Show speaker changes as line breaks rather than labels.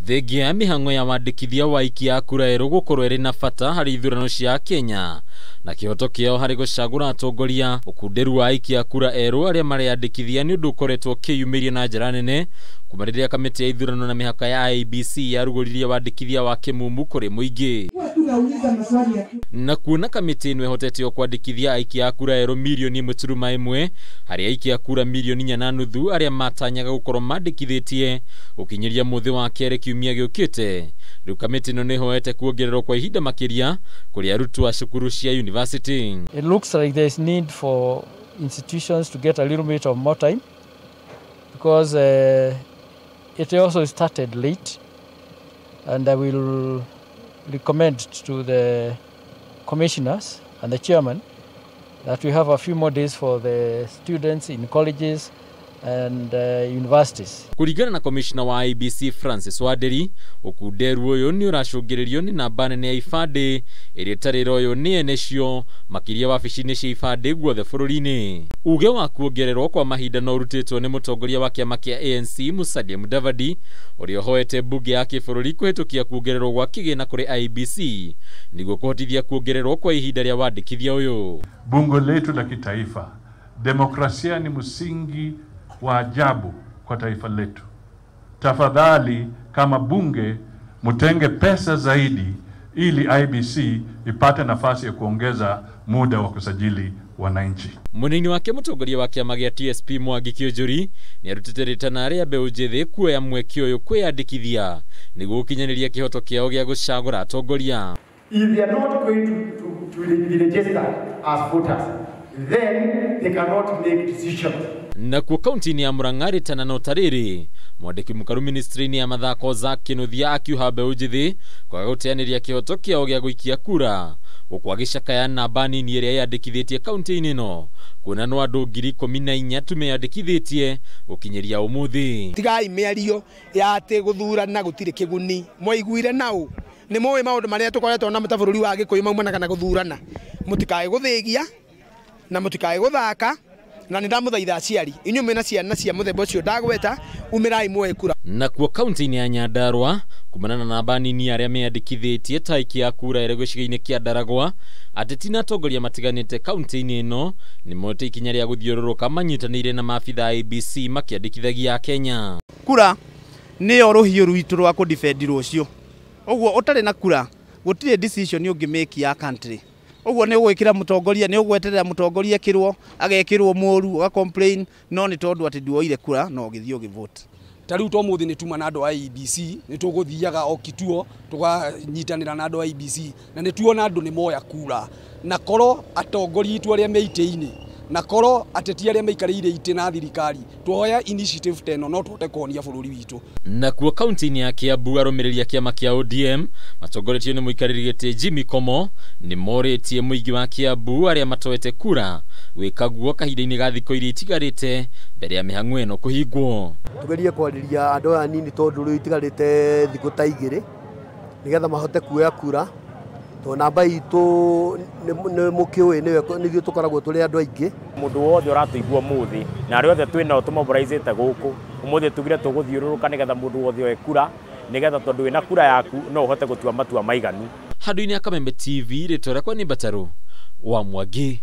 Thengia ya mihang'o ya wandikithia wa aikia kura erũ gukorwo ĩrĩ na bata harĩ ithurano cia Kenya na kihoto kĩao harĩ gucagũra atongoria. Ũkunderu wa aikia kura erũ arĩa mareyandĩkithia nĩ ũndũ ũkoretwo ũkĩyumĩria na njĩra nene kuma rĩrĩa kamĩtĩ ya ithurano na mihaka ya IEBC yarugũririe wandĩkithia wa kĩmumu kũrĩ mũingĩ. Na kuona kamĩtĩ ĩno ĩhotete kwandĩkithia aikia kura erũ mirioni 1.1 harĩ aikia kura mirioni 4.5 arĩa matanyaga gũkorwo mandikithĩtie ũkinyĩria mũthĩ wa kerĩ kiumia gĩũkĩte. Rĩu kamĩtĩ ĩno nĩ ĩhoete kuongererwo kwa ihinda makiria kũrĩ arutwo a cukuru cia university.
It looks like there is need for institutions to get a little bit of more time because it also started late, and I will recommend to the commissioners and the chairman that we have a few more days for the students in colleges and universities.
Kuringana na commissioner wa IEBC Francis Waderi, ũkunderu ũyũ nĩ ũracũngĩrĩrio nĩ namba nene ya ibandĩ ĩrĩa ĩtarĩ royo nĩ ene cio makiria wabici-inĩ cia ibandĩ guothe bũrũri-inĩ. Uge wa kuongererwo kwa mahinda no ũrutĩtwo nĩ mũtongoria wa kĩama kĩa ANC Musalia Mudavadi ũrĩa ũhoete mbunge ya kĩbũrũri kũhĩtũkia kuongererwo gwa kĩgĩna kũrĩ IEBC nĩguo kũhotithia kuongererwo kwa ihinda rĩa wandĩkithia ũyũ.
Bunge letu la kitaifa, demokrasia ni msingi wa ajabu kwa taifa letu. Tafadhali kama bunge mutenge pesa zaidi ili IEBC ipate nafasi ya kuongeza muda wa kusajili wananchi.
Munini wake mũtongoria wa kĩama gĩa TSP Mwangi Kĩonjũri nĩ arutĩte ritana rĩa mbeũ njĩthĩ kuoya mweke ũyũ kwĩyandĩkithia nĩguo gũkinyanĩria kĩhoto kĩao gĩa gũcagũra atongoria.
If they are not going to be registered as voters, then they cannot make decisions.
Na kuo kaunti-inĩ ya Murang'a ritana no tarĩrĩ mwandĩki mũkaru ministry-inĩ ya mathako za Kĩnuthia akiuga mbeũ njĩthĩ kwaga gũteanĩria kĩhoto kĩao gĩa gũikia kura gũkwa gĩcakaya namba nini ĩrĩa yandĩkithĩtie kaunti-inĩ ĩno kuona no andũ 14,000 tu meyandĩkithĩtie gũkinyĩria ũmũthĩ.
Tigai mĩario ya atĩ gũthurana gũtirĩ kĩguni, mwaiguire naũ nĩ moĩ maũndũ marĩa tũkoretwo na mũtabũrũri wa Gĩkũyũ maumana kana gũthurana. Mũtikae gũthĩgia na mũtikae gũthaka na nĩndamũthaitha aciari inyuĩ mwĩna ciana cia mũthemba ũcio ndagweta umĩrai muoe kura.
Na kuo kaunti-inĩ ya Nyandarua kumana na namba nini arĩa meyandĩkithĩtie ta aikia kura erĩ gĩcigo-inĩ kĩa Ndaragwa, ateti na atongoria matiganĩte kaunti-inĩ ĩno nĩ moete ikinya rĩa gũthiũrũrũka manyitanĩire na maabitha IEBC makĩandĩkithagia Kenya.
Kura nĩyo rũhiũ rwitũ rwa kũdefend rũciũ. Ũguo ũtarĩ na kura gũtirĩ decision ũngĩmake ya country. Ũguo nĩ ũgwĩkĩra mũtongoria, nĩ ũgweterera mũtongoria kĩrwo agekĩrwo mũru uga complain no nĩ tondũ atĩ nduoire kura no gĩthio gĩvote.
Tarĩu to mũthĩ nĩ tuma na andũ a IEBC nĩ tũgũthiaga o kituo tũganyitanĩra na andũ a IEBC na nĩ tuona andũ nĩ moya kura na korwo atongoria itu arĩa meitĩ-inĩ na korwo ateti arĩa maikarĩire itĩ na thirikari tuoya initiative teno no tũhote kuonia bũrũri witũ.
Na kuo kaunti-inĩ ya Kiambu arũmĩrĩria kĩama kĩa ODM matongoretio nĩ mũikarĩri gĩtĩ Jimmy Komo nĩ morĩtie mũingĩ wa Kiambu arĩa matoete kura gwĩka guo kahinda-inĩ ga thikũ iria itigarĩte mbere ya mĩhang'o ĩno kũhingwo.
Tugerie kwarĩria andũ aya nini tondũ rĩu itigarĩte thikũ ta igĩrĩ nĩgetha mahote kuoya kura. To namba itũ nĩ mũkĩũĩ nĩthuĩ tũkoragwo tũrĩ andũ aingĩ.
Mũndũ wothe ũratũigua mũthĩ na arĩa othe twĩnao tũmobilizĩte gũkũ ũmũthĩ tugire tũgũthiũrũrũka nĩgetha mũndũ wothe oe kura nĩgetha tondũ wĩna kura yaku no ũhote gũtua matua maiganu.
Handũ-inĩ ya Kameme TV rĩtwa rĩakwa nĩ Batarũ wa Mwangi.